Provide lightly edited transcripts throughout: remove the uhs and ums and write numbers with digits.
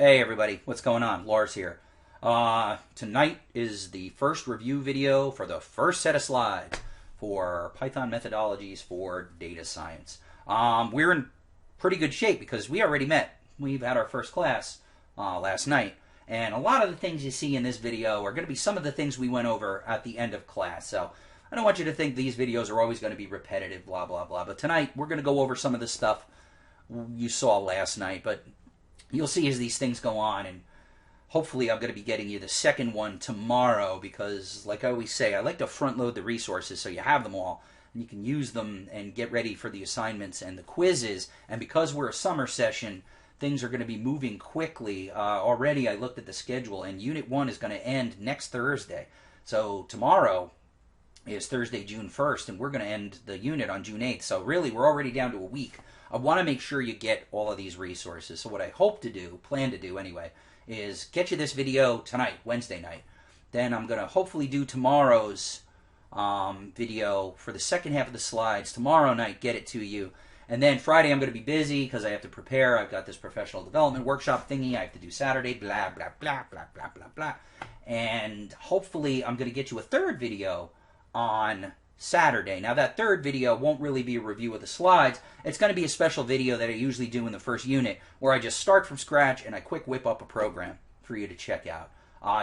Hey everybody, what's going on? Lars here. Tonight is the first review video for the first set of slides for Python methodologies for data science. We're in pretty good shape because we already met. We've had our first class last night, and a lot of the things you see in this video are going to be some of the things we went over at the end of class. So I don't want you to think these videos are always going to be repetitive, blah, blah, blah. But tonight we're going to go over some of the stuff you saw last night, but you'll see as these things go on, and hopefully I'm going to be getting you the second one tomorrow because, like I always say, I like to front load the resources so you have them all and you can use them and get ready for the assignments and the quizzes. And because we're a summer session, things are going to be moving quickly. Already I looked at the schedule, and Unit 1 is going to end next Thursday. So tomorrow is Thursday, June 1st, and we're going to end the unit on June 8th. So really, we're already down to a week. I want to make sure you get all of these resources. So what I hope to do, plan to do anyway, is get you this video tonight, Wednesday night. Then I'm going to hopefully do tomorrow's video for the second half of the slides. Tomorrow night, get it to you. And then Friday I'm going to be busy because I have to prepare. I've got this professional development workshop thingy I have to do Saturday, blah, blah, blah, blah, blah, blah, blah. And hopefully I'm going to get you a third video on Saturday. Now that third video won't really be a review of the slides. It's going to be a special video that I usually do in the first unit where I just start from scratch and I quick whip up a program for you to check out.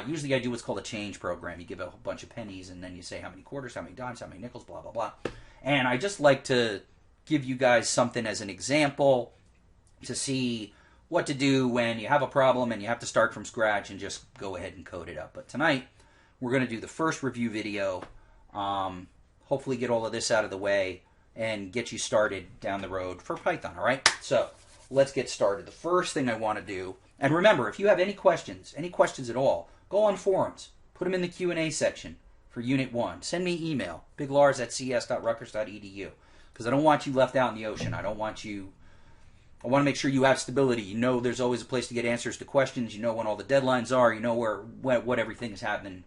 Usually I do what's called a change program. You give a whole bunch of pennies and then you say how many quarters, how many dimes, how many nickels, blah, blah, blah. And I just like to give you guys something as an example to see what to do when you have a problem and you have to start from scratch and just go ahead and code it up. But tonight we're going to do the first review video. Hopefully get all of this out of the way and get you started down the road for Python, all right? So let's get started. The first thing I want to do, and remember, if you have any questions at all, go on forums. Put them in the Q&A section for Unit 1. Send me email, biglars@cs.rutgers.edu, because I don't want you left out in the ocean. I want to make sure you have stability. You know there's always a place to get answers to questions. You know when all the deadlines are. You know what everything is happening,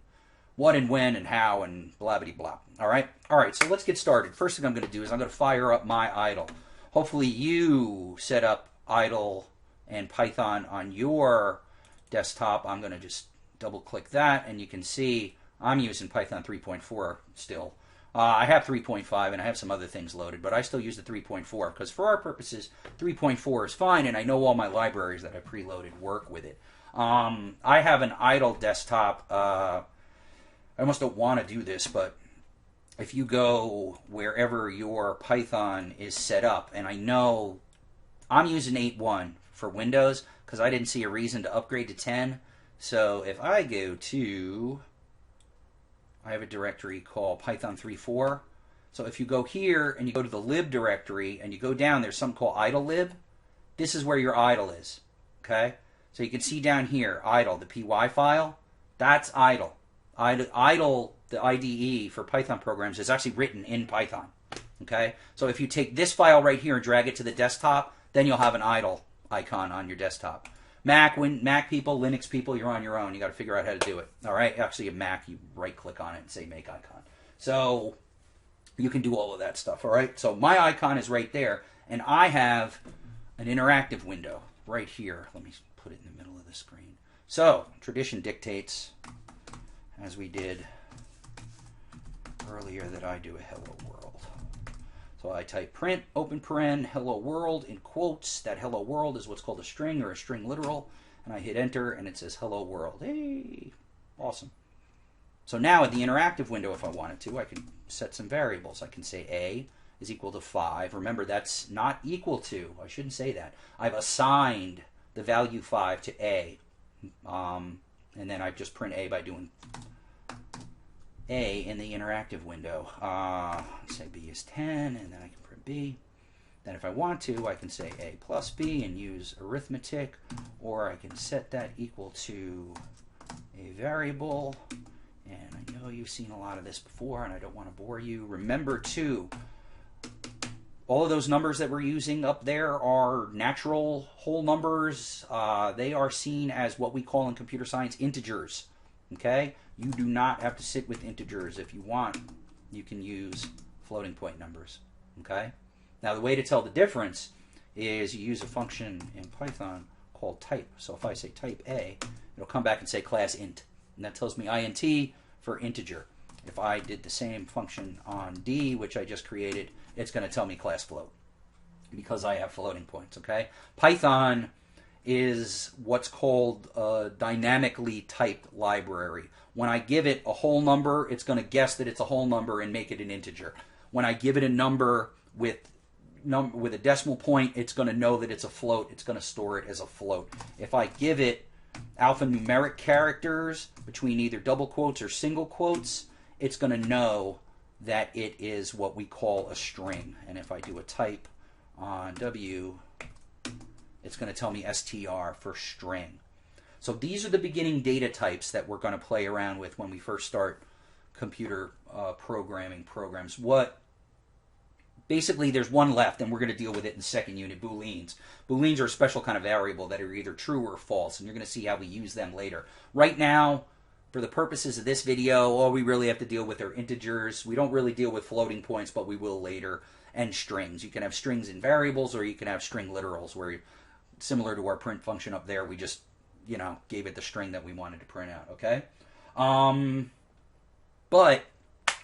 what and when and how and blah, blah, blah. All right, so let's get started. First thing I'm going to do is I'm going to fire up my idle. Hopefully you set up idle and Python on your desktop. I'm going to just double-click that, and you can see I'm using Python 3.4 still. I have 3.5, and I have some other things loaded, but I still use the 3.4 because for our purposes, 3.4 is fine, and I know all my libraries that I preloaded work with it. I have an idle desktop. I almost don't want to do this, but if you go wherever your Python is set up, and I know I'm using 8.1 for Windows because I didn't see a reason to upgrade to 10. So if I go to, I have a directory called Python 3.4. So if you go here and you go to the lib directory and you go down, there's something called idle lib. This is where your idle is, okay? So you can see down here, idle, the py file, that's idle. Idle, the IDE for Python programs, is actually written in Python. Okay, so if you take this file right here and drag it to the desktop, then you'll have an idle icon on your desktop. Mac people, Linux people, you're on your own. You got to figure out how to do it. All right, actually a Mac, you right-click on it and say Make Icon. So you can do all of that stuff. All right, so my icon is right there, and I have an interactive window right here. Let me put it in the middle of the screen. So tradition dictates, as we did earlier, that I do a hello world. So I type print, open paren, hello world in quotes. That hello world is what's called a string or a string literal. And I hit enter and it says hello world. Hey, awesome. So now in the interactive window, if I wanted to, I can set some variables. I can say A is equal to 5. Remember, that's not equal to. I shouldn't say that. I've assigned the value 5 to A. And then I just print A by doing A in the interactive window. Say B is 10, and then I can print B. Then if I want to, I can say A plus B and use arithmetic, or I can set that equal to a variable. And I know you've seen a lot of this before, and I don't want to bore you. Remember, too, all of those numbers that we're using up there are natural whole numbers. They are seen as what we call in computer science integers. Okay? You do not have to sit with integers. If you want, you can use floating point numbers. Okay? Now, the way to tell the difference is you use a function in Python called type. So if I say type A, it'll come back and say class int. And that tells me int for integer. If I did the same function on D, which I just created, it's going to tell me class float because I have floating points, okay? Python is what's called a dynamically typed library. When I give it a whole number, it's going to guess that it's a whole number and make it an integer. When I give it a number with a decimal point, it's going to know that it's a float. It's going to store it as a float. If I give it alphanumeric characters between either double quotes or single quotes, it's going to know that it is what we call a string. And if I do a type on W, it's going to tell me str for string. So these are the beginning data types that we're going to play around with when we first start computer programming programs. Basically, there's one left, and we're going to deal with it in the second unit, booleans. Booleans are a special kind of variable that are either true or false, and you're going to see how we use them later. Right now, for the purposes of this video, all we really have to deal with are integers. We don't really deal with floating points, but we will later, and strings. You can have strings in variables, or you can have string literals, where similar to our print function up there, we just, gave it the string that we wanted to print out, okay? But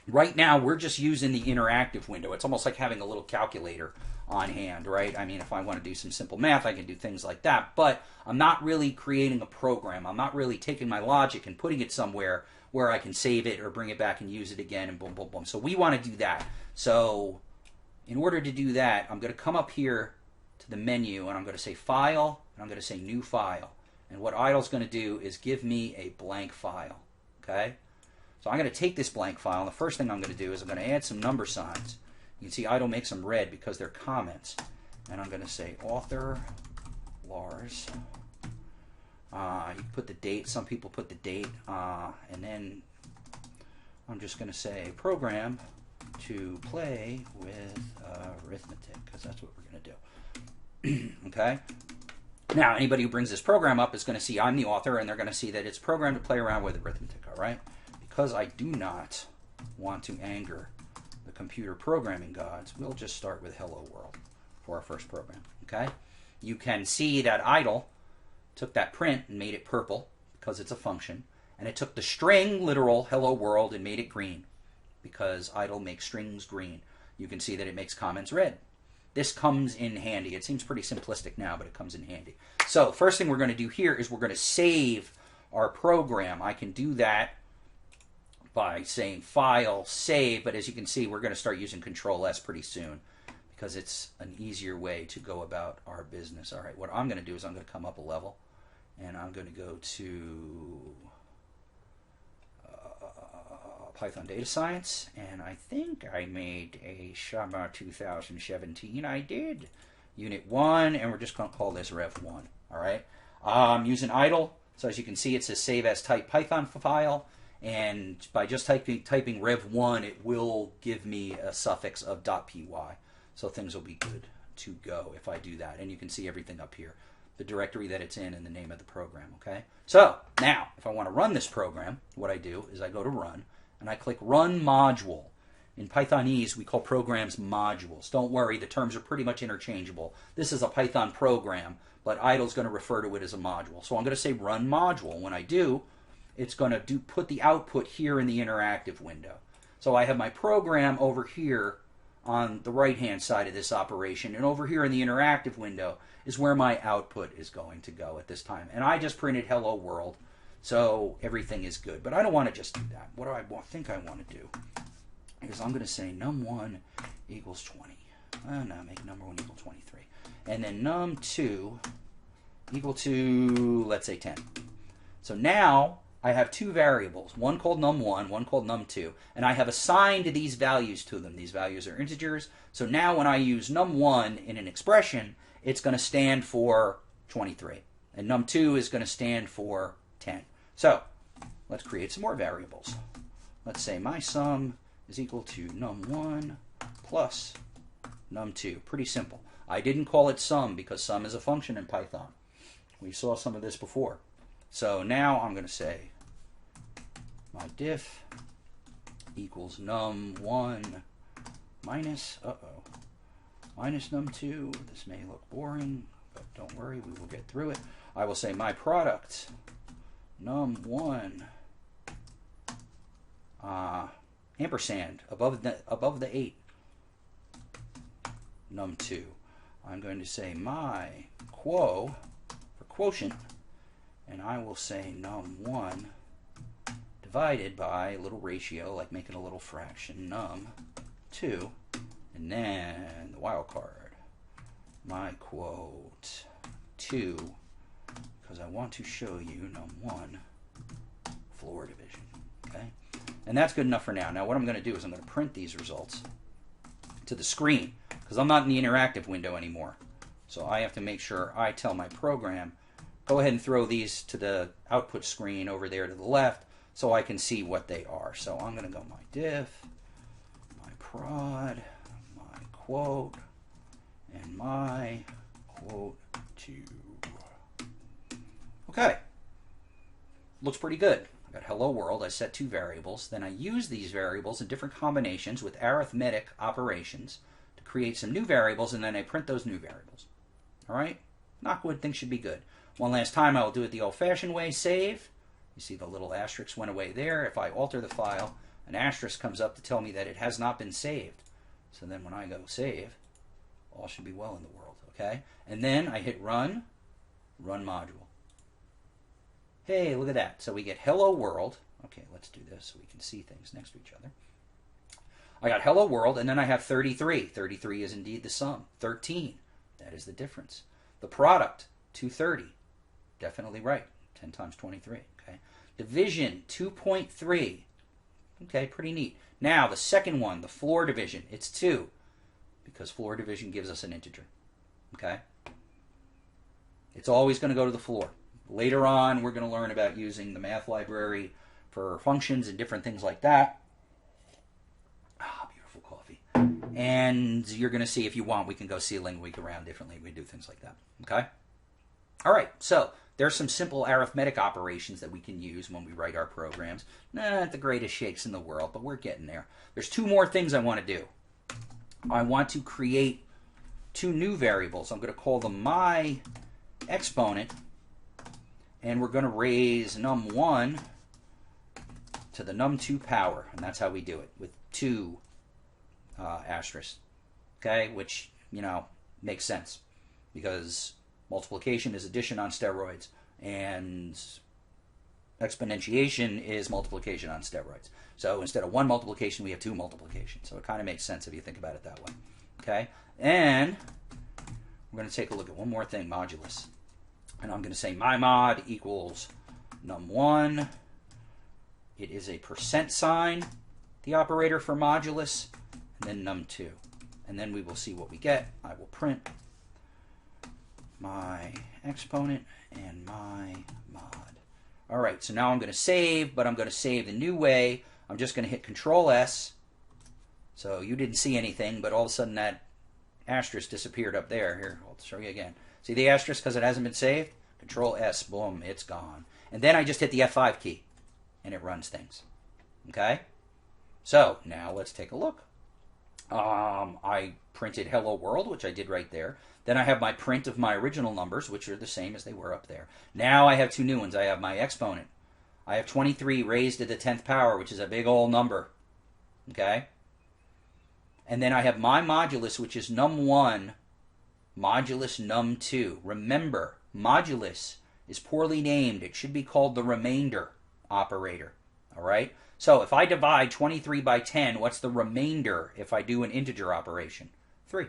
right now, we're just using the interactive window. It's almost like having a little calculator on hand, right? I mean, if I want to do some simple math, I can do things like that. But I'm not really creating a program. I'm not really taking my logic and putting it somewhere where I can save it or bring it back and use it again and boom, boom, boom. So we want to do that. So in order to do that, I'm going to come up here to the menu, and I'm going to say File, and I'm going to say New File. And what idle's going to do is give me a blank file, okay? So I'm going to take this blank file, and the first thing I'm going to do is I'm going to add some number signs. You can see idle makes them red because they're comments. And I'm going to say author, Lars. You put the date. Some people put the date. And then I'm just going to say program to play with arithmetic, because that's what we're going to do. Okay? Now, anybody who brings this program up is going to see I'm the author, and they're going to see that it's programmed to play around with arithmetic, all right? Because I do not want to anger the computer programming gods, we'll just start with Hello World for our first program, okay? You can see that idle took that print and made it purple because it's a function, and it took the string literal Hello World and made it green because idle makes strings green. You can see that it makes comments red. This comes in handy. It seems pretty simplistic now, but it comes in handy. So first thing we're going to do here is we're going to save our program. I can do that by saying File, Save, but as you can see, we're going to start using Control-S pretty soon because it's an easier way to go about our business. All right, what I'm going to do is I'm going to come up a level, and I'm going to go to Python Data Science, and I think I made a Shama 2017. I did. Unit 1, and we're just going to call this Rev 1. All right. I'm using idle, so as you can see, it says Save as Type Python file. And by just typing Rev 1, it will give me a suffix of .py. So things will be good to go if I do that. And you can see everything up here, the directory that it's in and the name of the program, okay? So now, if I want to run this program, what I do is I go to Run, and I click Run Module. In Pythonese, we call programs modules. Don't worry, the terms are pretty much interchangeable. This is a Python program, but idle's going to refer to it as a module. So I'm going to say Run Module. When I do, it's going to put the output here in the interactive window. So I have my program over here on the right-hand side of this operation, and over here in the interactive window is where my output is going to go at this time. And I just printed Hello World, so everything is good. But I don't want to just do that. What do I think I want to do is I'm going to say num1 equals 20. No, make num1 equal 23. And then num2 equal to, let's say, 10. So now I have two variables, one called num1, one called num2, and I have assigned these values to them. These values are integers. So now when I use num1 in an expression, it's going to stand for 23. And num2 is going to stand for 10. So let's create some more variables. Let's say my sum is equal to num1 plus num2. Pretty simple. I didn't call it sum because sum is a function in Python. We saw some of this before. So now I'm going to say my diff equals num1 minus, minus num2. This may look boring, but don't worry, we will get through it. I will say my product, num1, ampersand, above the 8, num2. I'm going to say my quo for quotient, and I will say num1 divided by a little ratio, like making a little fraction, num2, and then the wild card, my quote 2, because I want to show you num1 floor division. Okay, and that's good enough for now. Now what I'm going to do is I'm going to print these results to the screen, because I'm not in the interactive window anymore. So I have to make sure I tell my program, go ahead and throw these to the output screen over there to the left, so I can see what they are. So I'm going to go my diff, my prod, my quote, and my quote 2. Okay, looks pretty good. I got hello world. I set 2 variables. Then I use these variables in different combinations with arithmetic operations to create some new variables, and then I print those new variables. All right, not good. Things should be good. One last time, I will do it the old-fashioned way. Save. You see the little asterisk went away there. If I alter the file, an asterisk comes up to tell me that it has not been saved. So then when I go save, all should be well in the world, okay? And then I hit run, run module. Hey, look at that. So we get hello world. Okay, let's do this so we can see things next to each other. I got hello world, and then I have 33. 33 is indeed the sum. 13, that is the difference. The product, 230. Definitely right. 10 times 23. Okay. Division, 2.3. Okay, pretty neat. Now, the second one, the floor division, it's 2, because floor division gives us an integer. Okay? It's always going to go to the floor. Later on, we're going to learn about using the math library for functions and different things like that. Ah, beautiful coffee. And you're going to see, if you want, we can go ceiling week around differently. We do things like that. Okay? All right, so there's some simple arithmetic operations that we can use when we write our programs. Not the greatest shakes in the world, but we're getting there. There's 2 more things I want to do. I want to create 2 new variables. I'm going to call them my exponent, and we're going to raise num1 to the num2 power, and that's how we do it, with 2 asterisks, okay, which, you know, makes sense, because multiplication is addition on steroids, and exponentiation is multiplication on steroids. So instead of 1 multiplication, we have 2 multiplications. So it kind of makes sense if you think about it that way. Okay? And we're going to take a look at one more thing, modulus. And I'm going to say my mod equals num1. It is a percent sign, the operator for modulus, and then num2. And then we will see what we get. I will print my exponent and my mod. All right, so now I'm going to save, but I'm going to save the new way. I'm just going to hit Control-S. So you didn't see anything, but all of a sudden that asterisk disappeared up there. Here, I'll show you again. See the asterisk because it hasn't been saved? Control-S, boom, it's gone. And then I just hit the F5 key, and it runs things. Okay? So now let's take a look. I printed Hello World, which I did right there. Then I have my print of my original numbers, which are the same as they were up there. Now I have 2 new ones. I have my exponent. I have 23 raised to the 10th power, which is a big old number. Okay? And then I have my modulus, which is num1 modulus num2. Remember, modulus is poorly named. It should be called the remainder operator. All right? So if I divide 23 by 10, what's the remainder if I do an integer operation? 3.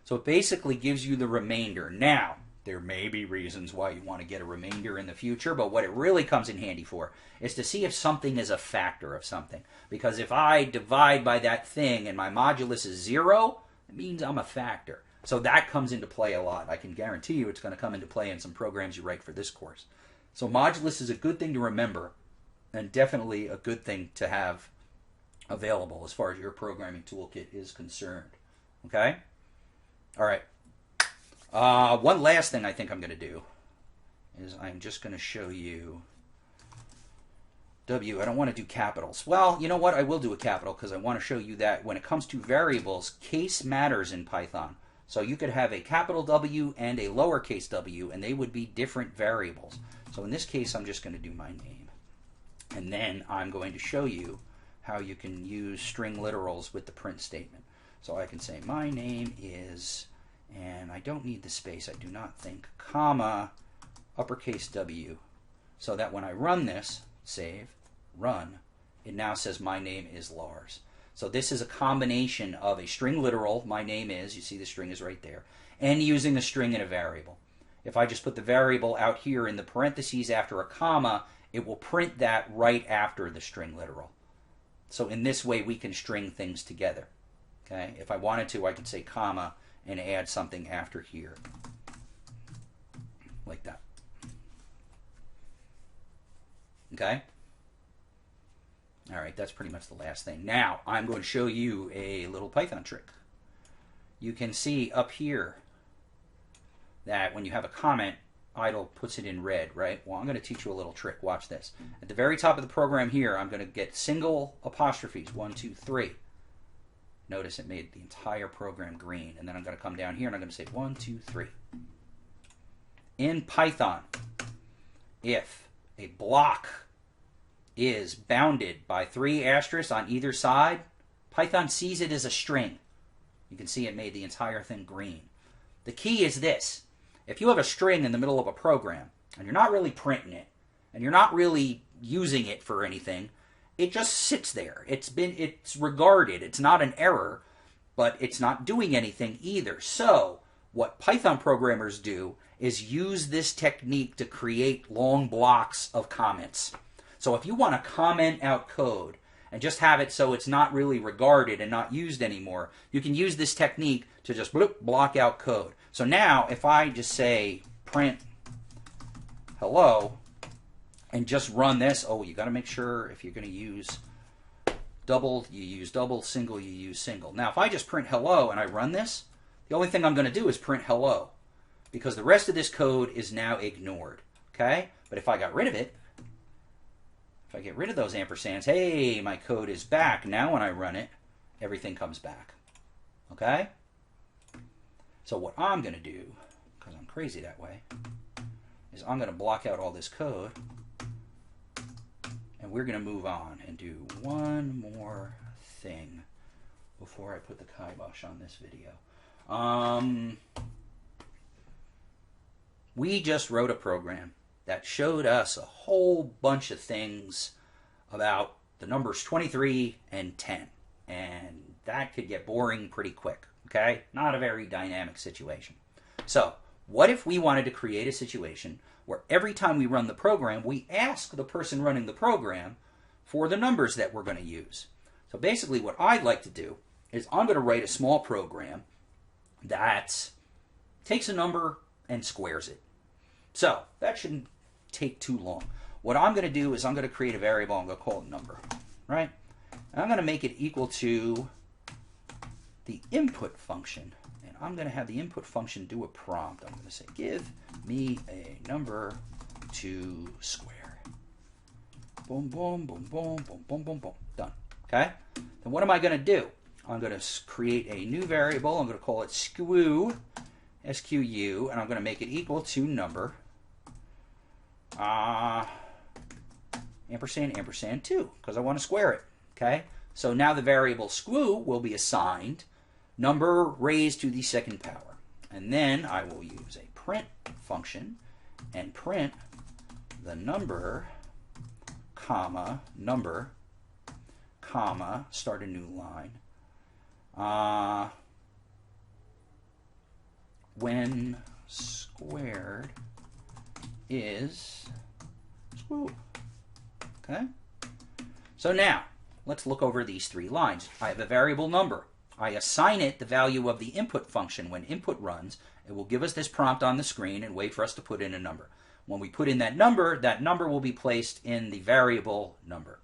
So it basically gives you the remainder. Now, there may be reasons why you want to get a remainder in the future, but what it really comes in handy for is to see if something is a factor of something. Because if I divide by that thing and my modulus is 0, it means I'm a factor. So that comes into play a lot. I can guarantee you it's going to come into play in some programs you write for this course. So modulus is a good thing to remember, and definitely a good thing to have available as far as your programming toolkit is concerned. Okay? All right. One last thing I think I'm going to do is I'm just going to show you W. I don't want to do capitals. Well, you know what? I will do a capital because I want to show you that when it comes to variables, case matters in Python. So you could have a capital W and a lowercase w, and they would be different variables. So in this case, I'm just going to do my name. And then I'm going to show you how you can use string literals with the print statement. So I can say my name is, and I don't need the space, I do not think, comma, uppercase W, so that when I run this, save, run, it now says my name is Lars. So this is a combination of a string literal, my name is, you see the string is right there, and using a string in a variable. If I just put the variable out here in the parentheses after a comma, it will print that right after the string literal. So in this way, we can string things together. Okay? If I wanted to, I could say comma and add something after here, like that. Okay? All right, that's pretty much the last thing. Now, I'm going to show you a little Python trick. You can see up here that when you have a comment, idle puts it in red, right? Well, I'm going to teach you a little trick. Watch this. At the very top of the program here, I'm going to get single apostrophes, 1, 2, 3. Notice it made the entire program green. And then I'm going to come down here and I'm going to say 1, 2, 3. In Python, if a block is bounded by 3 asterisks on either side, Python sees it as a string. You can see it made the entire thing green. The key is this. If you have a string in the middle of a program, and you're not really printing it, and you're not really using it for anything, it just sits there. It's regarded. It's not an error, but it's not doing anything either. So what Python programmers do is use this technique to create long blocks of comments. So if you want to comment out code and just have it so it's not really regarded and not used anymore, you can use this technique to just block out code. So now if I just say print hello and just run this, oh, you got to make sure if you're going to use double, you use double, single, you use single. Now if I just print hello and I run this, the only thing I'm going to do is print hello, because the rest of this code is now ignored. Okay? But if I got rid of it, if I get rid of those ampersands, hey, my code is back. Now when I run it, everything comes back. Okay? So what I'm going to do, because I'm crazy that way, is I'm going to block out all this code, and we're going to move on and do one more thing before I put the kibosh on this video. We just wrote a program that showed us a whole bunch of things about the numbers 23 and 10. And that could get boring pretty quick, okay? Not a very dynamic situation. So what if we wanted to create a situation where every time we run the program, we ask the person running the program for the numbers that we're going to use? So basically what I'd like to do is I'm going to write a small program that takes a number and squares it. So that shouldn't take too long. What I'm going to do is I'm going to create a variable. I'm going to call it number, right? And I'm going to make it equal to the input function. And I'm going to have the input function do a prompt. I'm going to say, give me a number to square. Boom, boom, boom, boom, boom, boom, boom, boom. Done. Okay? Then what am I going to do? I'm going to create a new variable. I'm going to call it skew, S-Q-U, and I'm going to make it equal to number, ampersand, ampersand 2, because I want to square it. Okay? So now the variable skew will be assigned number raised to the second power. And then I will use a print function and print the number, comma, number, comma, start a new line. When squared is skew. Okay? So now, let's look over these 3 lines. I have a variable number. I assign it the value of the input function. When input runs, it will give us this prompt on the screen and wait for us to put in a number. When we put in that number will be placed in the variable number.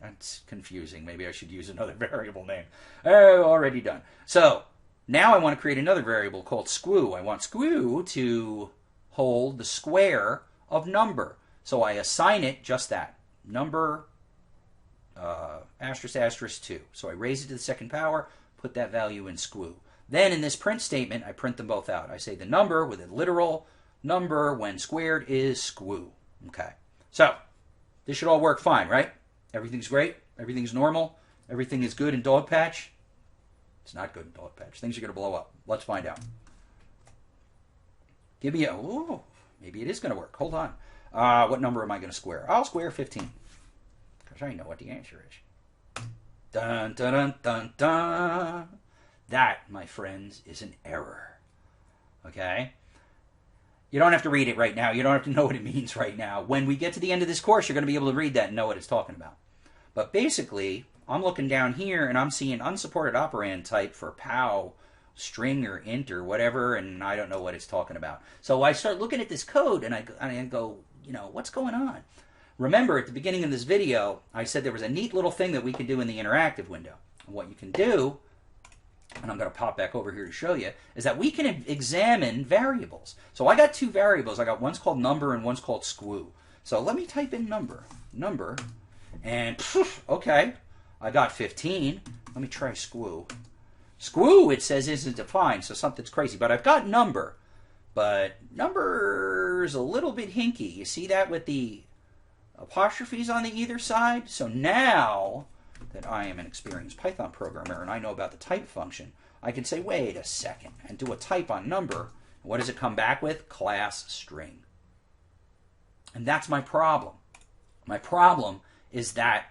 That's confusing. Maybe I should use another variable name. Oh, already done. So, now I want to create another variable called skew. I want skew to hold the square of number. So I assign it just that. Number, asterisk, asterisk 2. So I raise it to the second power, put that value in skew. Then in this print statement, I print them both out. I say the number with a literal number when squared is squoo. Okay. So this should all work fine, right? Everything's great. Everything's normal. Everything is good in Dogpatch. It's not good in Dogpatch. Things are going to blow up. Let's find out. Give me a... Ooh, maybe it is going to work. Hold on. What number am I going to square? I'll square 15. Because I know what the answer is. Dun, dun, dun, dun, dun. That, my friends, is an error. Okay? You don't have to read it right now. You don't have to know what it means right now. When we get to the end of this course, you're going to be able to read that and know what it's talking about. But basically, I'm looking down here and I'm seeing unsupported operand type for POW, string or int or whatever, and I don't know what it's talking about. So I start looking at this code and I go, what's going on? Remember, at the beginning of this video, I said there was a neat little thing that we can do in the interactive window. And what you can do, and I'm going to pop back over here to show you, is that we can examine variables. So I got two variables. I got one's called number and one's called squoo. So let me type in number, and okay, I got 15. Let me try squoo. Squoo, it says, isn't defined, so something's crazy. But I've got number, but number's a little bit hinky. You see that with the apostrophes on the either side? So now that I am an experienced Python programmer and I know about the type function, I can say, wait a second, and do a type on number. What does it come back with? Class string. And that's my problem. My problem is that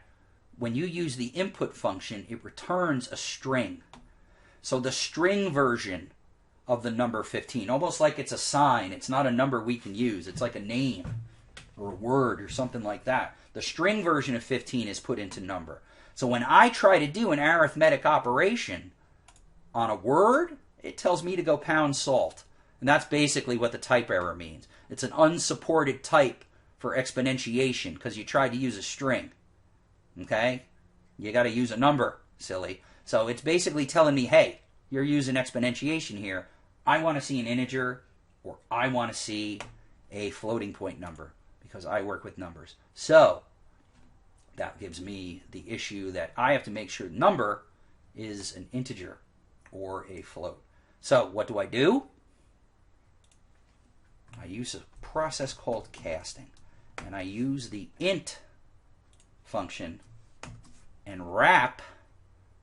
when you use the input function, it returns a string. So the string version of the number 15, almost like it's a sign. It's not a number we can use. It's like a name or a word or something like that. The string version of 15 is put into number. So when I try to do an arithmetic operation on a word, it tells me to go pound salt. And that's basically what the type error means. It's an unsupported type for exponentiation because you tried to use a string. Okay? You got to use a number, silly. So it's basically telling me, hey, you're using exponentiation here. I want to see an integer or I want to see a floating point number because I work with numbers. So that gives me the issue that I have to make sure number is an integer or a float. So what do? I use a process called casting. And I use the int function and wrap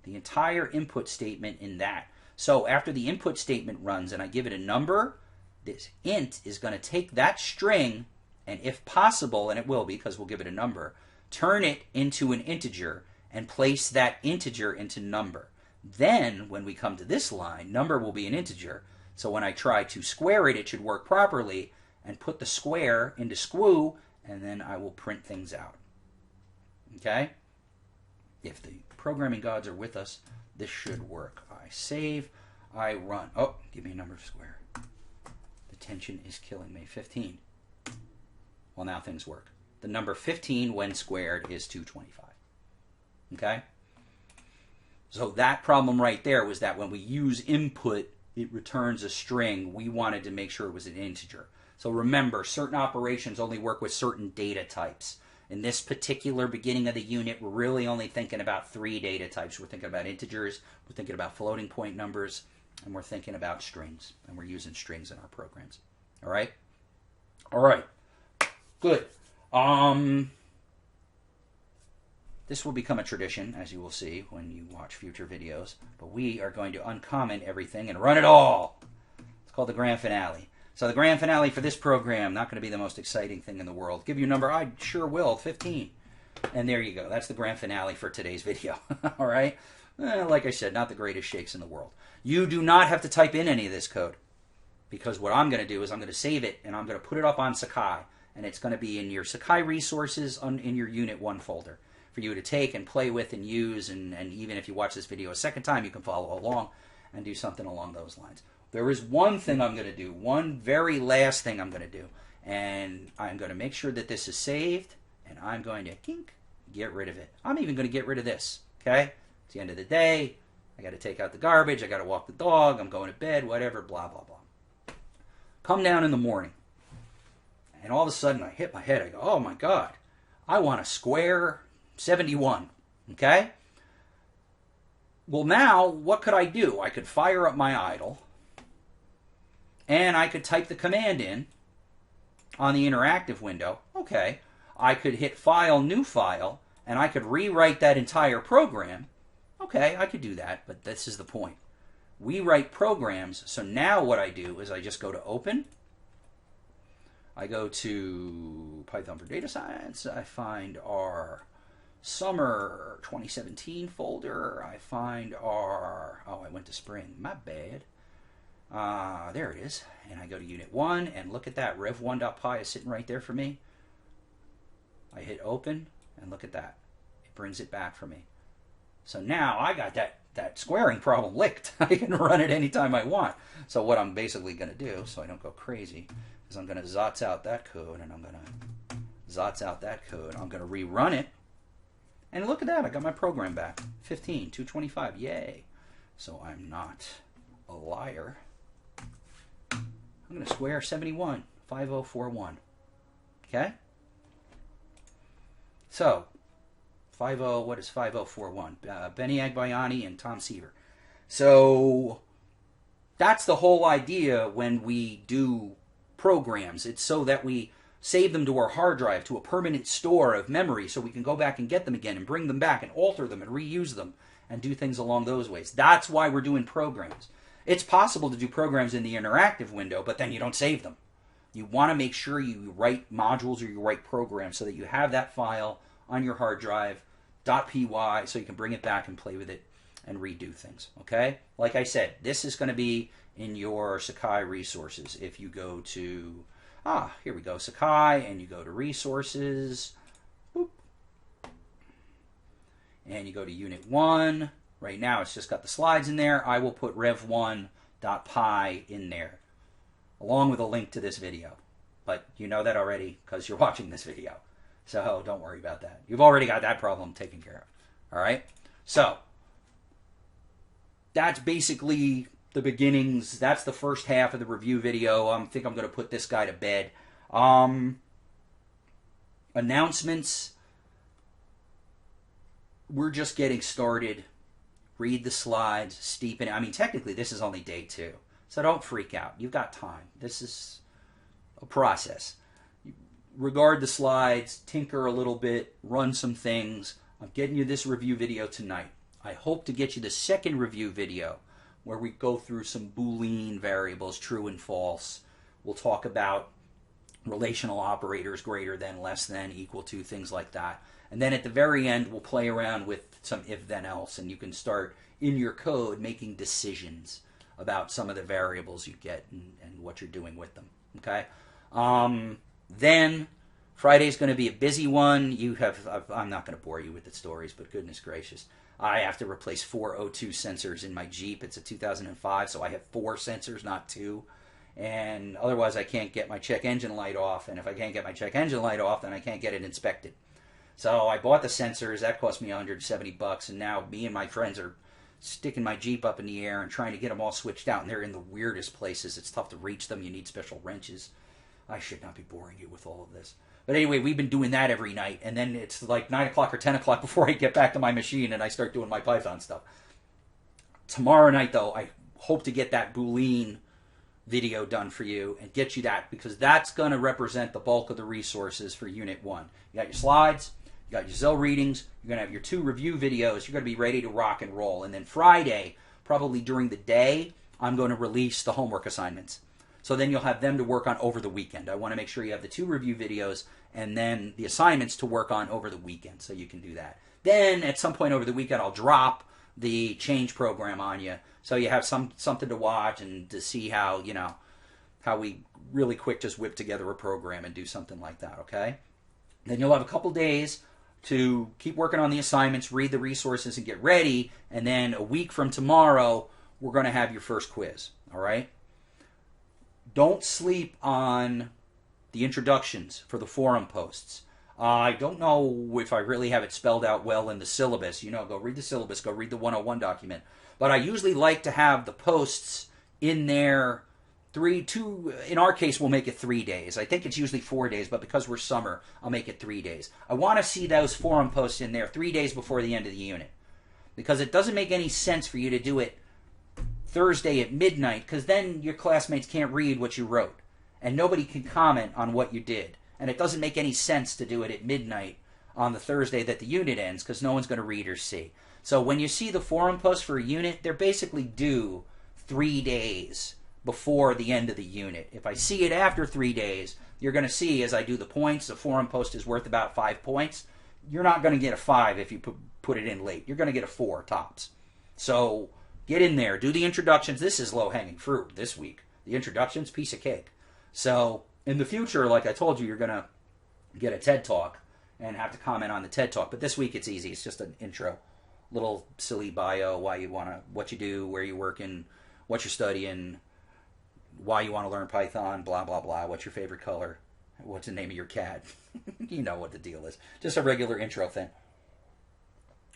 the entire input statement in that. So after the input statement runs and I give it a number, this int is going to take that string and, if possible, and it will be because we'll give it a number, turn it into an integer and place that integer into number. Then when we come to this line, number will be an integer. So when I try to square it, it should work properly and put the square into squoo, and then I will print things out. Okay? If the programming gods are with us, this should work. I save, I run. Oh, give me a number of square. The tension is killing me. 15. Well, now things work. The number 15 when squared is 225. Okay? So that problem right there was that when we use input, it returns a string. We wanted to make sure it was an integer. So remember, certain operations only work with certain data types. In this particular beginning of the unit, we're really only thinking about 3 data types. We're thinking about integers, we're thinking about floating point numbers, and we're thinking about strings. And we're using strings in our programs. All right? All right. Good. This will become a tradition, as you will see when you watch future videos. But we are going to uncomment everything and run it all. It's called the grand finale. So the grand finale for this program, not going to be the most exciting thing in the world. Give you a number, I sure will, 15. And there you go. That's the grand finale for today's video. All right? Like I said, not the greatest shakes in the world. You do not have to type in any of this code. Because what I'm going to do is I'm going to save it and I'm going to put it up on Sakai. And it's going to be in your Sakai Resources in your Unit 1 folder for you to take and play with and use. And even if you watch this video a second time, you can follow along and do something along those lines. There is one thing I'm going to do, one very last thing I'm going to do, and I'm going to make sure that this is saved, and I'm going to get rid of it. I'm even going to get rid of this, okay? It's the end of the day. I got to take out the garbage. I got to walk the dog. I'm going to bed, whatever, blah, blah, blah. Come down in the morning, and all of a sudden I hit my head. I go, oh, my God, I want a square 71, okay? Well, now, what could I do? I could fire up my idle, and I could type the command in on the interactive window. Okay, I could hit File, New File, and I could rewrite that entire program. Okay, I could do that, but this is the point. We write programs, so now what I do is I just go to Open. I go to Python for Data Science. I find our Summer 2017 folder. I find our, oh, I went to Spring. My bad. There it is. And I go to Unit 1, and look at that. Rev1.py is sitting right there for me. I hit Open, and look at that. It brings it back for me. So now I got that squaring problem licked. I can run it anytime I want. So what I'm basically going to do, so I don't go crazy, is I'm going to zots out that code, and I'm going to zots out that code. I'm going to rerun it. And look at that, I got my program back. 15, 225, yay. So I'm not a liar. I'm going to square 71, 5041. Okay? So, 50, what is 5041? Benny Agbayani and Tom Seaver. So, that's the whole idea when we do programs. It's so that we save them to our hard drive, to a permanent store of memory, so we can go back and get them again and bring them back and alter them and reuse them and do things along those ways. That's why we're doing programs. It's possible to do programs in the interactive window, but then you don't save them. You want to make sure you write modules or you write programs so that you have that file on your hard drive, .py, so you can bring it back and play with it and redo things. Okay? Like I said, this is going to be in your Sakai Resources. If you go to here we go, Sakai, and you go to Resources, boop, and you go to Unit 1. Right now it's just got the slides in there. I will put rev1.py in there, along with a link to this video. But you know that already because you're watching this video. So don't worry about that. You've already got that problem taken care of. All right? So that's basically the beginnings. That's the first half of the review video. I think I'm going to put this guy to bed. Announcements. We're just getting started. Read the slides. Steep in it. I mean, technically, this is only day 2. So don't freak out. You've got time. This is a process. Regard the slides. Tinker a little bit. Run some things. I'm getting you this review video tonight. I hope to get you the second review video, where we go through some Boolean variables, true and false. We'll talk about relational operators, greater than, less than, equal to, things like that. And then at the very end, we'll play around with some if, then, else, and you can start in your code making decisions about some of the variables you get and what you're doing with them. Okay? Then Friday's going to be a busy one. I'm not going to bore you with the stories, but goodness gracious. I have to replace 4 O2 sensors in my Jeep. It's a 2005, so I have 4 sensors, not 2. And otherwise, I can't get my check engine light off. And if I can't get my check engine light off, then I can't get it inspected. So I bought the sensors. That cost me $170. And now me and my friends are sticking my Jeep up in the air and trying to get them all switched out. And they're in the weirdest places. It's tough to reach them. You need special wrenches. I should not be boring you with all of this. But anyway, we've been doing that every night. And then it's like 9 o'clock or 10 o'clock before I get back to my machine and I start doing my Python stuff. Tomorrow night, though, I hope to get that Boolean video done for you and get you that, because that's going to represent the bulk of the resources for Unit 1. You got your slides, you got your Zell readings, you're going to have your 2 review videos, you're going to be ready to rock and roll. And then Friday, probably during the day, I'm going to release the homework assignments. So then you'll have them to work on over the weekend. I want to make sure you have the 2 review videos and then the assignments to work on over the weekend, so you can do that. Then at some point over the weekend, I'll drop the change program on you, so you have something to watch and to see how, how we really quick just whip together a program and do something like that, okay? Then you'll have a couple days to keep working on the assignments, read the resources, and get ready. And then a week from tomorrow, we're going to have your first quiz, all right? Don't sleep on the introductions for the forum posts. I don't know if I really have it spelled out well in the syllabus. Go read the syllabus, go read the 101 document. But I usually like to have the posts in there 2, in our case, we'll make it 3 days. I think it's usually 4 days, but because we're summer, I'll make it 3 days. I want to see those forum posts in there 3 days before the end of the unit. because it doesn't make any sense for you to do it Thursday at midnight, because then your classmates can't read what you wrote and nobody can comment on what you did. And it doesn't make any sense to do it at midnight on the Thursday that the unit ends, because no one's going to read or see. So when you see the forum posts for a unit, they're basically due 3 days before the end of the unit. If I see it after 3 days, you're going to see as I do the points, the forum post is worth about 5 points. You're not going to get a 5 if you put it in late. You're going to get a 4 tops. So get in there, do the introductions. This is low-hanging fruit this week. The introductions, piece of cake. So in the future, like I told you, you're going to get a TED Talk and have to comment on the TED Talk. But this week it's easy. It's just an intro. Little silly bio, why you want to, what you do, where you working, what you're studying, why you want to learn Python, blah, blah, blah. What's your favorite color? What's the name of your cat? You know what the deal is. Just a regular intro thing.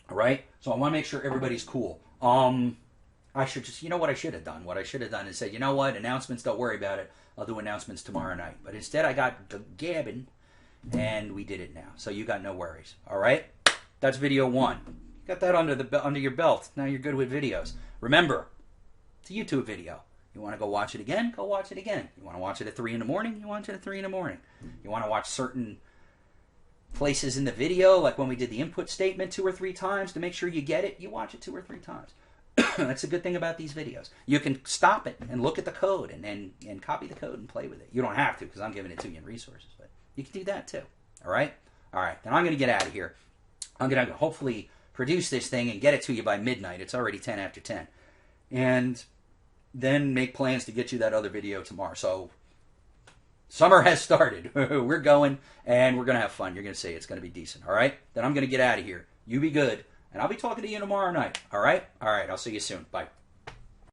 All right? So I want to make sure everybody's cool. I should just, you know what I should have done? What I should have done is said, you know what? Announcements, don't worry about it. I'll do announcements tomorrow night. But instead I got gabbing, and we did it now. So you got no worries. All right? That's video 1. Got that under your belt. Now you're good with videos. Remember, it's a YouTube video. You want to go watch it again? Go watch it again. You want to watch it at 3 in the morning? You watch it at 3 in the morning. You want to watch certain places in the video, like when we did the input statement 2 or 3 times to make sure you get it, you watch it 2 or 3 times. That's a good thing about these videos. You can stop it and look at the code and copy the code and play with it. You don't have to, because I'm giving it to you in resources, but you can do that too. All right? All right. Then I'm going to get out of here. I'm going to hopefully produce this thing and get it to you by midnight. It's already 10 after 10. And then make plans to get you that other video tomorrow. So summer has started. We're going, and we're going to have fun. You're going to see it's going to be decent. All right? Then I'm going to get out of here. You be good, and I'll be talking to you tomorrow night. All right? All right. I'll see you soon. Bye.